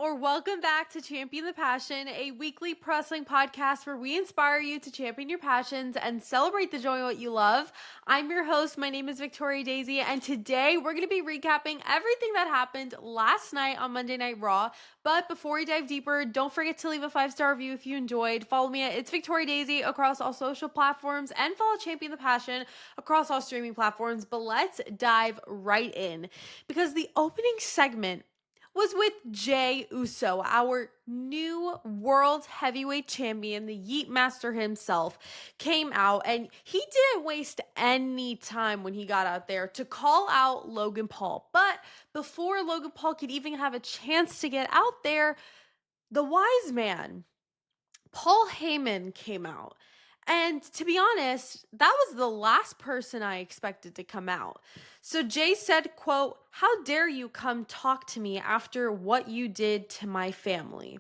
or welcome back to Champion the Passion, a weekly pro wrestling podcast where we inspire you to champion your passions and celebrate the joy of what you love. I'm your host. My name is Victoria Daisy, and today we're going to be recapping everything that happened last night on Monday Night Raw. But before we dive deeper, don't forget to leave a 5-star review if you enjoyed. Follow me at It's Victoria Daisy across all social platforms and follow Champion the Passion across all streaming platforms. But let's dive right in because the opening segment was with Jey Uso, our new world heavyweight champion. The Yeet Master himself came out, and he didn't waste any time when he got out there to call out Logan Paul. But before Logan Paul could even have a chance to get out there, the wise man, Paul Heyman, came out. And to be honest, that was the last person I expected to come out. So Jey said, quote, "How dare you come talk to me after what you did to my family?"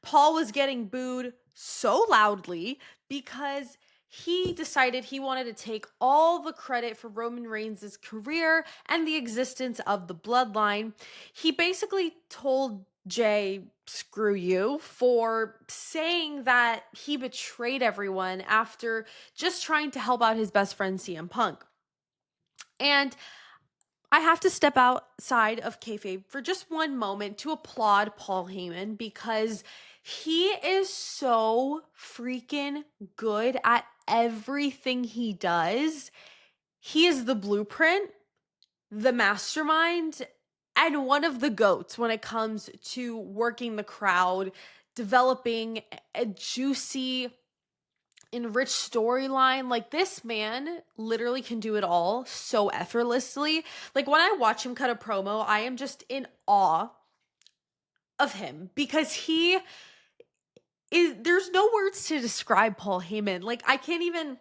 Paul was getting booed so loudly because he decided he wanted to take all the credit for Roman Reigns' career and the existence of the bloodline. He basically told Jey, "Screw you," for saying that he betrayed everyone after just trying to help out his best friend CM Punk. And I have to step outside of kayfabe for just one moment to applaud Paul Heyman because he is so freaking good at everything he does. He is the blueprint, the mastermind, and one of the GOATs when it comes to working the crowd, developing a juicy, enriched storyline. Like, this man literally can do it all so effortlessly. Like, when I watch him cut a promo, I am just in awe of him because there's no words to describe Paul Heyman. Like, I can't even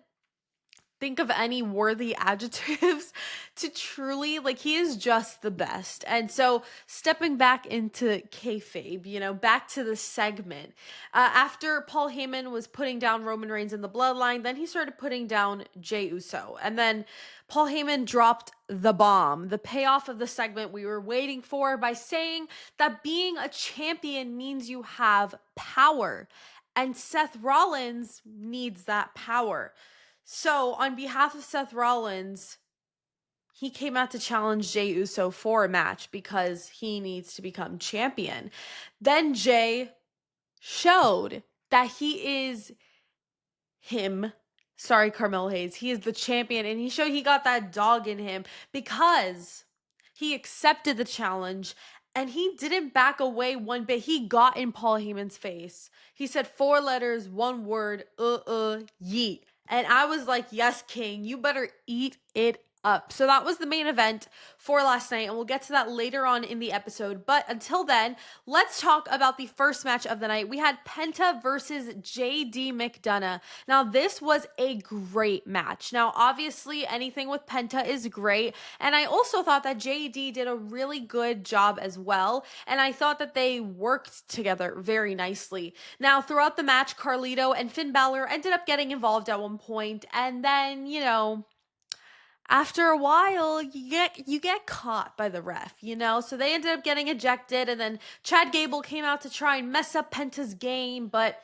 think of any worthy adjectives to truly, like, he is just the best. And so stepping back into kayfabe, back to the segment, after Paul Heyman was putting down Roman Reigns in the bloodline, then he started putting down Jey Uso, and then Paul Heyman dropped the bomb, the payoff of the segment we were waiting for, by saying that being a champion means you have power, and Seth Rollins needs that power. So, on behalf of Seth Rollins, he came out to challenge Jey Uso for a match because he needs to become champion. Then Jey showed that he is him. Sorry, Carmelo Hayes. He is the champion, and he showed he got that dog in him because he accepted the challenge and he didn't back away one bit. He got in Paul Heyman's face. He said 4 letters, 1 word, yeet. And I was like, yes, King, you better eat it up. So that was the main event for last night, and we'll get to that later on in the episode. But until then, let's talk about the first match of the night. We had Penta versus JD McDonough. Now, this was a great match. Now, obviously, anything with Penta is great, and I also thought that JD did a really good job as well, and I thought that they worked together very nicely. Now, throughout the match, Carlito and Finn Balor ended up getting involved at one point, and then, after a while, you get caught by the ref, So they ended up getting ejected, and then Chad Gable came out to try and mess up Penta's game, but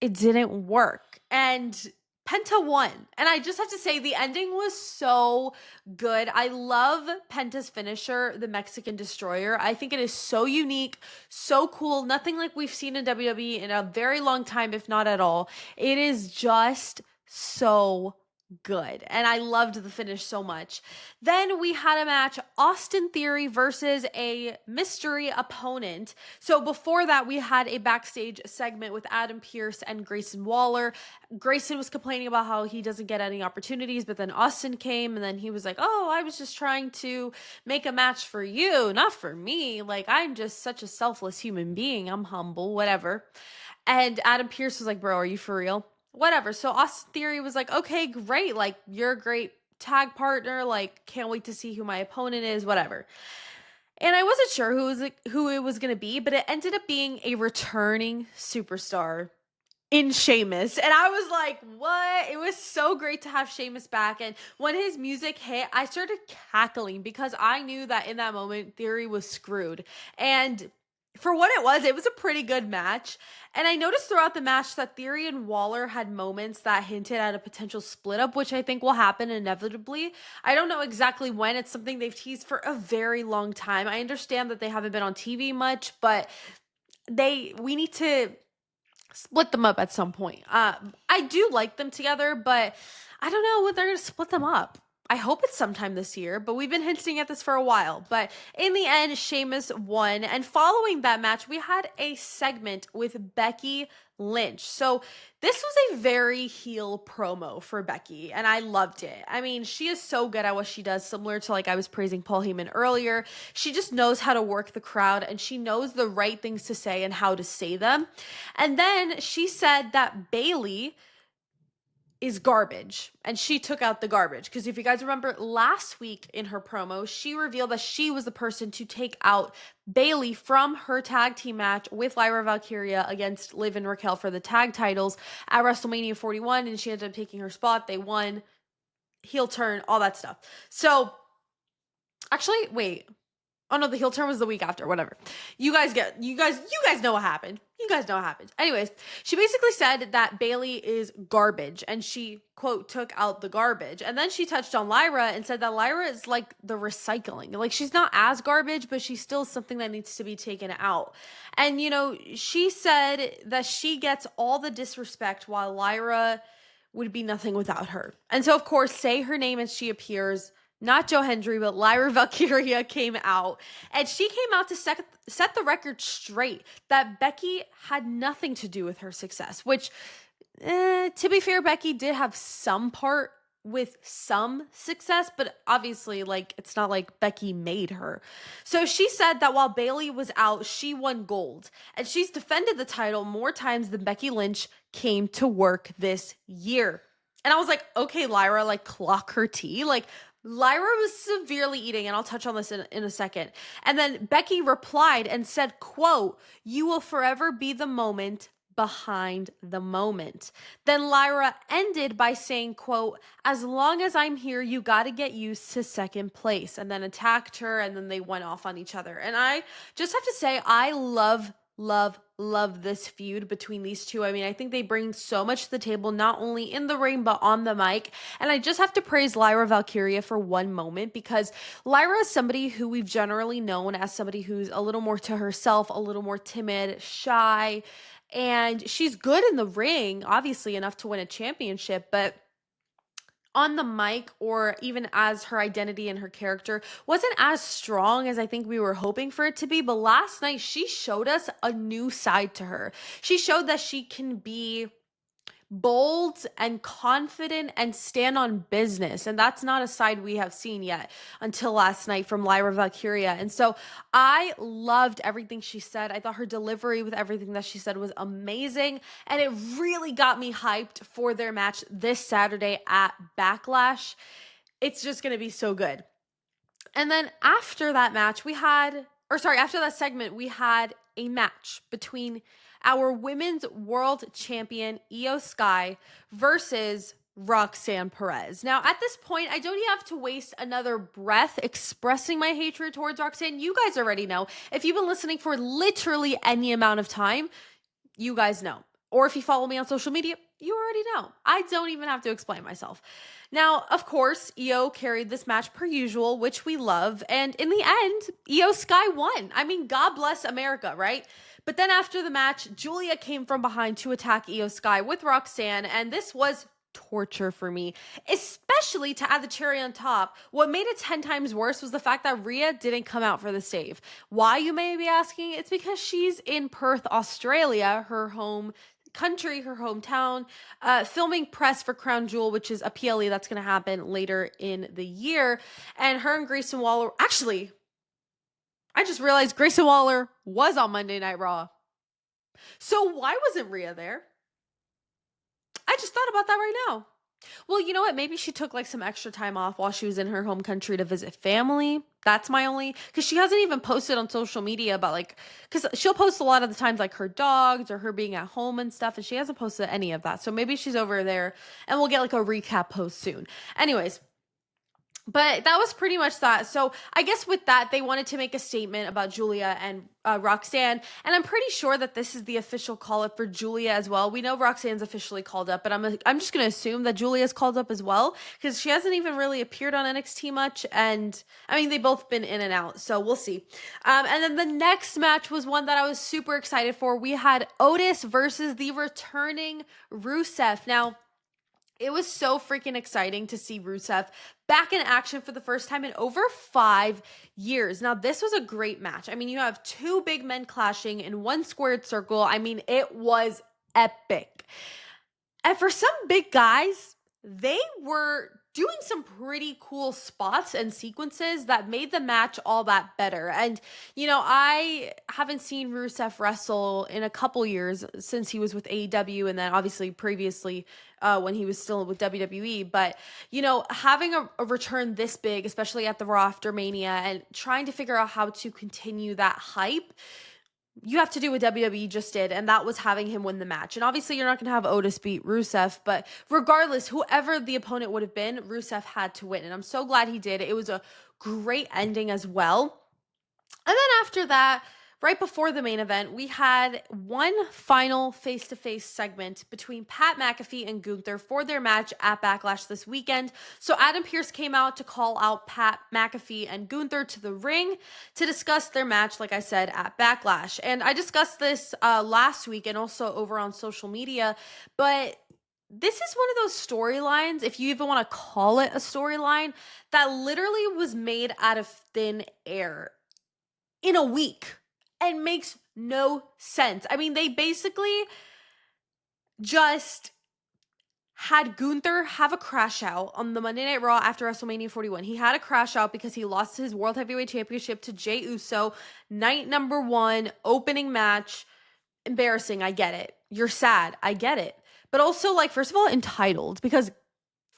it didn't work. And Penta won. And I just have to say, the ending was so good. I love Penta's finisher, the Mexican Destroyer. I think it is so unique, so cool. Nothing like we've seen in WWE in a very long time, if not at all. It is just so good. And I loved the finish so much. Then we had a match, Austin Theory versus a mystery opponent. So before that, we had a backstage segment with Adam Pearce and Grayson Waller. Grayson was complaining about how he doesn't get any opportunities, but then Austin came and then he was like, "Oh, I was just trying to make a match for you, not for me. Like, I'm just such a selfless human being. I'm humble, whatever." And Adam Pearce was like, "Bro, are you for real?" Whatever. So Austin Theory was like, "Okay, great. Like, you're a great tag partner. Like, can't wait to see who my opponent is, whatever." And I wasn't sure who it was going to be, but it ended up being a returning superstar in Sheamus. And I was like, what? It was so great to have Sheamus back. And when his music hit, I started cackling because I knew that in that moment, Theory was screwed. And For what it was a pretty good match. And I noticed throughout the match that Theory and Waller had moments that hinted at a potential split up, which I think will happen inevitably. I don't know exactly when. It's something they've teased for a very long time. I understand that they haven't been on TV much, but we need to split them up at some point. I do like them together, but I don't know when they're going to split them up. I hope it's sometime this year, but we've been hinting at this for a while. But in the end, Sheamus won. And following that match, we had a segment with Becky Lynch. So this was a very heel promo for Becky, and I loved it. I mean, she is so good at what she does, similar to like I was praising Paul Heyman earlier. She just knows how to work the crowd, and she knows the right things to say and how to say them. And then she said that Bayley is garbage, and she took out the garbage, because if you guys remember last week in her promo, she revealed that she was the person to take out Bayley from her tag team match with Lyra Valkyria against Liv and Raquel for the tag titles at WrestleMania 41, and she ended up taking her spot. They won, heel turn, all that stuff. So actually, wait, oh no, the heel turn was the week after, whatever. You guys know what happened. You guys know what happened. Anyways, she basically said that Bayley is garbage, and she, quote, took out the garbage. And then she touched on Lyra and said that Lyra is like the recycling. Like, she's not as garbage, but she's still something that needs to be taken out. And, you know, she said that she gets all the disrespect while Lyra would be nothing without her. And so, of course, say her name as she appears. Not Joe Hendry, but Lyra Valkyria came out, and she came out to set the record straight that Becky had nothing to do with her success, which, to be fair, Becky did have some part with some success, but obviously, like, it's not like Becky made her. So she said that while Bayley was out, she won gold, and she's defended the title more times than Becky Lynch came to work this year. And I was like, okay, Lyra, like, clock her tea. Like, Lyra was severely eating, and I'll touch on this in a second. And then Becky replied and said, quote, "You will forever be the moment behind the moment." Then Lyra ended by saying, quote, "As long as I'm here, you got to get used to second place," and then attacked her, and then they went off on each other. And I just have to say, I love this feud between these two. I mean, I think they bring so much to the table, not only in the ring, but on the mic. And I just have to praise Lyra Valkyria for one moment, because Lyra is somebody who we've generally known as somebody who's a little more to herself, a little more timid, shy, and she's good in the ring, obviously enough to win a championship, but on the mic, or even as her identity and her character, wasn't as strong as I think we were hoping for it to be. But last night, she showed us a new side to her. She showed that she can be bold and confident and stand on business. And that's not a side we have seen yet until last night from Lyra Valkyria. And so I loved everything she said. I thought her delivery with everything that she said was amazing. And it really got me hyped for their match this Saturday at Backlash. It's just going to be so good. And then after that match, after that segment, we had a match between our women's world champion, Io Sky, versus Roxanne Perez. Now, at this point, I don't even have to waste another breath expressing my hatred towards Roxanne. You guys already know. If you've been listening for literally any amount of time, you guys know. Or if you follow me on social media, you already know. I don't even have to explain myself. Now, of course, Io carried this match per usual, which we love. And in the end, Io Sky won. I mean, God bless America, right? But then after the match, Julia came from behind to attack Io Sky with Roxanne. And this was torture for me, especially to add the cherry on top. What made it 10 times worse was the fact that Rhea didn't come out for the save. Why, you may be asking? It's because she's in Perth, Australia, her home country, her hometown, filming press for Crown Jewel, which is a PLE that's going to happen later in the year. And her and Grayson Waller, actually, I just realized Grayson Waller was on Monday Night Raw. So why wasn't Rhea there? I just thought about that right now. Well, you know what? Maybe she took like some extra time off while she was in her home country to visit family. That's my only, because she hasn't even posted on social media about like, because she'll post a lot of the times like her dogs or her being at home and stuff, and she hasn't posted any of that. So maybe she's over there, and we'll get like a recap post soon. Anyways, But that was pretty much that. So I guess with that, they wanted to make a statement about Julia and Roxanne, and I'm pretty sure that this is the official call up for Julia as well. We know Roxanne's officially called up, but I'm just gonna assume that Julia's called up as well because she hasn't even really appeared on NXT much, and I mean they both been in and out, so we'll see. And then the next match was one that I was super excited for. We had Otis versus the returning Rusev. Now, it was so freaking exciting to see Rusev back in action for the first time in over 5 years. Now, this was a great match. I mean, you have two big men clashing in one squared circle. I mean, it was epic. And for some big guys, they were doing some pretty cool spots and sequences that made the match all that better. And, I haven't seen Rusev wrestle in a couple years since he was with AEW and then obviously previously when he was still with WWE. But, having a return this big, especially at the Raw after Mania, and trying to figure out how to continue that hype, you have to do what WWE just did, and that was having him win the match. And obviously, you're not going to have Otis beat Rusev, but regardless, whoever the opponent would have been, Rusev had to win. And I'm so glad he did. It was a great ending as well. And then after that, right before the main event, we had one final face-to-face segment between Pat McAfee and Gunther for their match at Backlash this weekend. So Adam Pearce came out to call out Pat McAfee and Gunther to the ring to discuss their match, like I said, at Backlash. And I discussed this last week and also over on social media, but this is one of those storylines, if you even want to call it a storyline, that literally was made out of thin air in a week and makes no sense. I mean, they basically just had Gunther have a crash out on the Monday Night Raw after WrestleMania 41. He had a crash out because he lost his World Heavyweight Championship to Jey Uso, night number 1, opening match. Embarrassing, I get it. You're sad, I get it. But also, first of all, entitled, because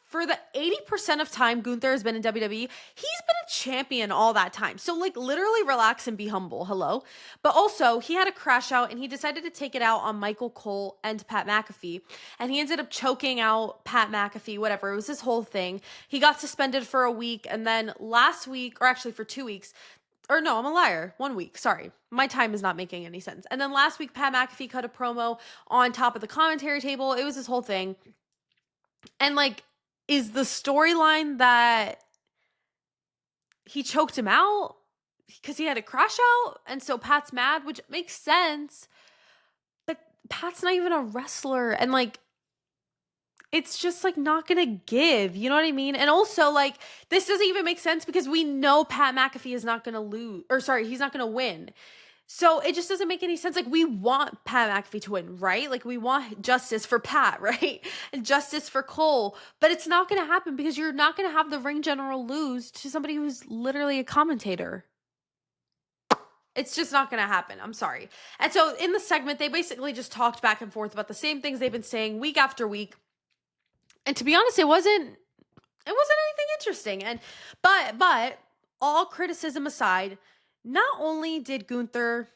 for the 80% of time Gunther has been in WWE, he's been a champion all that time. So, literally relax and be humble. Hello. But also, he had a crash out and he decided to take it out on Michael Cole and Pat McAfee. And he ended up choking out Pat McAfee, whatever. It was this whole thing. He got suspended for a week. And then last week, or actually for 2 weeks, or no, I'm a liar. 1 week. Sorry. My time is not making any sense. And then last week, Pat McAfee cut a promo on top of the commentary table. It was this whole thing. And is the storyline that he choked him out because he had a crash out and so Pat's mad, which makes sense, but Pat's not even a wrestler and it's just not gonna give, you know what I mean? And also this doesn't even make sense because we know Pat McAfee is not gonna lose, or sorry, he's not gonna win. So it just doesn't make any sense. We want Pat McAfee to win, right? We want justice for Pat, right? And justice for Cole. But it's not going to happen because you're not going to have the ring general lose to somebody who's literally a commentator. It's just not going to happen. I'm sorry. And so in the segment, they basically just talked back and forth about the same things they've been saying week after week. And to be honest, it wasn't anything interesting. And but all criticism aside, not only did Gunther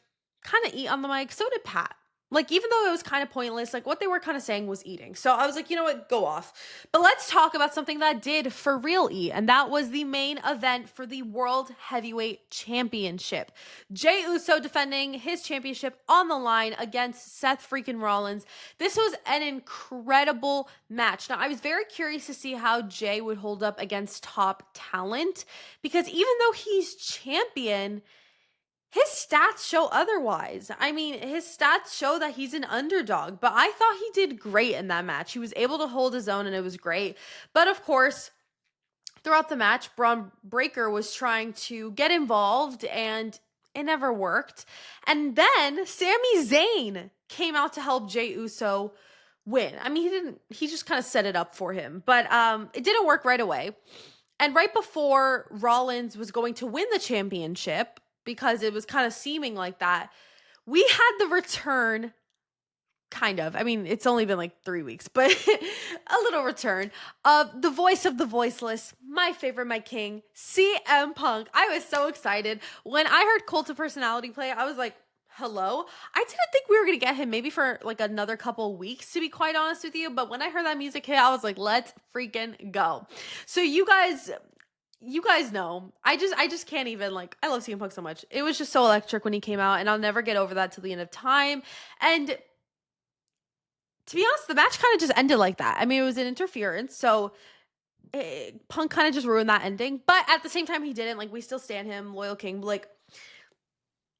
kind of eat on the mic, so did Pat. Even though it was kind of pointless, what they were kind of saying was eating. So I was like, you know what, go off. But let's talk about something that did for real eat, and that was the main event for the World Heavyweight Championship. Jey Uso defending his championship on the line against Seth freaking Rollins. This was an incredible match. Now, I was very curious to see how Jey would hold up against top talent, because even though he's champion, his stats show otherwise. I mean, his stats show that he's an underdog, but I thought he did great in that match. He was able to hold his own and it was great. But of course, throughout the match, Braun Breaker was trying to get involved and it never worked. And then Sami Zayn came out to help Jey Uso win. I mean, he just kind of set it up for him, but it didn't work right away. And right before Rollins was going to win the championship, because it was kind of seeming like that, we had the return, kind of. I mean, it's only been 3 weeks, but a little return of the voice of the voiceless, my favorite, my king, CM Punk. I was so excited. When I heard Cult of Personality play, I was like, hello? I didn't think we were going to get him maybe for another couple weeks, to be quite honest with you. But when I heard that music hit, I was like, let's freaking go. So you guys, you guys know, I just can't even, like, I love CM Punk so much. It was just so electric when he came out, and I'll never get over that till the end of time. And to be honest, the match kind of just ended like that. I mean, it was an interference, so Punk kind of just ruined that ending. But at the same time, he didn't. Like, we still stand him, loyal king. But, like,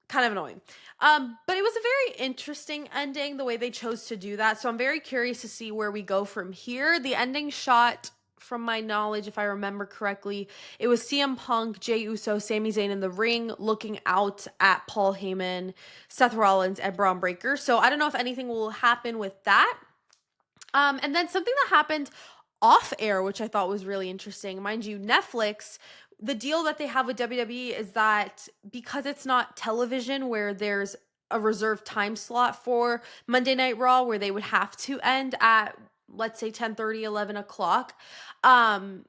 kind of annoying. But it was a very interesting ending the way they chose to do that. So I'm very curious to see where we go from here. The ending shot, from my knowledge, if I remember correctly, it was CM Punk, Jey Uso, Sami Zayn in the ring looking out at Paul Heyman, Seth Rollins, and Braun Breaker. So I don't know if anything will happen with that. And then something that happened off air, which I thought was really interesting. Mind you, Netflix, the deal that they have with WWE is that because it's not television where there's a reserved time slot for Monday Night Raw where they would have to end at, let's say, 10:30, 11 o'clock. Um,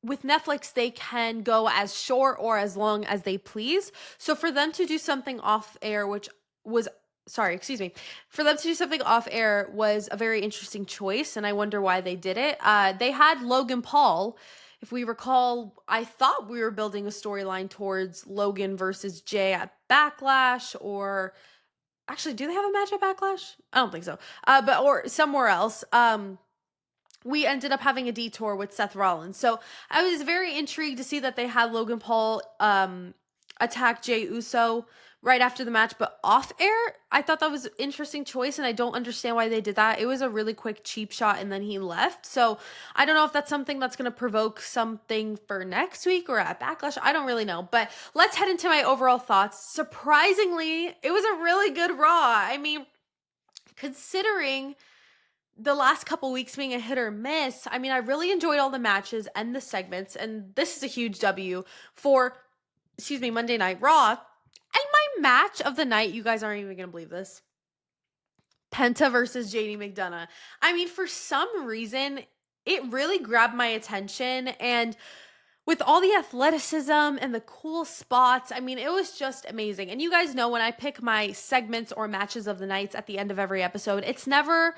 with Netflix, they can go as short or as long as they please. So for them to do something off air, which was, sorry, excuse me, for them to do something off air was a very interesting choice. And I wonder why they did it. They had Logan Paul. If we recall, I thought we were building a storyline towards Logan versus Jay at Backlash, or actually, do they have a match at Backlash? I don't think so. But or somewhere else. We ended up having a detour with Seth Rollins. So I was very intrigued to see that they had Logan Paul attack Jey Uso right after the match, but off air. I thought that was an interesting choice, and I don't understand why they did that. It was a really quick cheap shot, and then he left. So I don't know if that's something that's going to provoke something for next week or at Backlash. I don't really know. But let's head into my overall thoughts. Surprisingly, it was a really good Raw. I mean, considering the last couple weeks being a hit or miss, I mean, I really enjoyed all the matches and the segments, and this is a huge W for, excuse me, Monday Night Raw. And my match of the night, you guys aren't even gonna believe this, Penta versus JD McDonough. I mean, for some reason, it really grabbed my attention, and with all the athleticism and the cool spots, I mean, it was just amazing. And you guys know when I pick my segments or matches of the nights at the end of every episode, it's never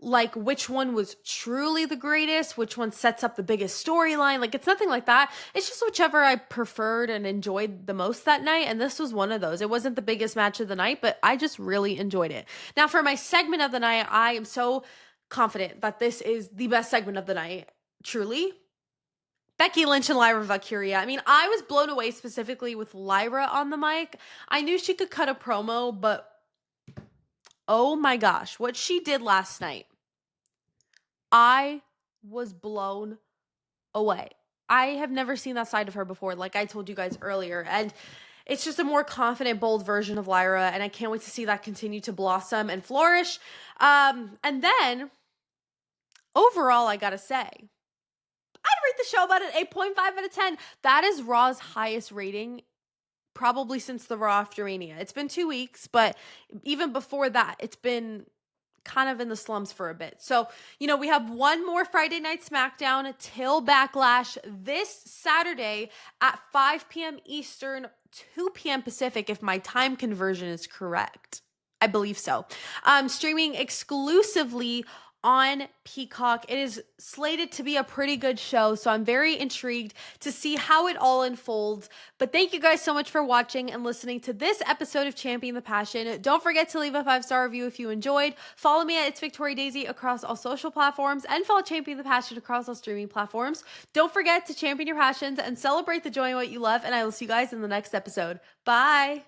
like which one was truly the greatest, which one sets up the biggest storyline. Like, it's nothing like that. It's just whichever I preferred and enjoyed the most that night. And this was one of those. It wasn't the biggest match of the night, but I just really enjoyed it. Now, for my segment of the night, I am so confident that this is the best segment of the night. Truly, Becky Lynch and Lyra Valkyria. I mean, I was blown away specifically with Lyra on the mic. I knew she could cut a promo, but oh my gosh, what she did last night, I was blown away. I have never seen that side of her before, like I told you guys earlier. And it's just a more confident, bold version of Lyra. And I can't wait to see that continue to blossom and flourish. And then overall, I gotta say, I'd rate the show about an 8.5 out of 10. That is Raw's highest rating probably since the Raw after Mania. It's been 2 weeks, but even before that, it's been kind of in the slums for a bit. So, we have one more Friday Night SmackDown till Backlash this Saturday at 5 p.m. Eastern, 2 p.m. Pacific, if my time conversion is correct. I believe so. Streaming exclusively on Peacock. It is slated to be a pretty good show, so I'm very intrigued to see how it all unfolds. But thank you guys so much for watching and listening to this episode of Champion the Passion. Don't forget to leave a 5-star review if you enjoyed. Follow me at It's Victoria Daisy across all social platforms, and follow Champion the Passion across all streaming platforms. Don't forget to champion your passions and celebrate the joy in what you love, and I will see you guys in the next episode. Bye!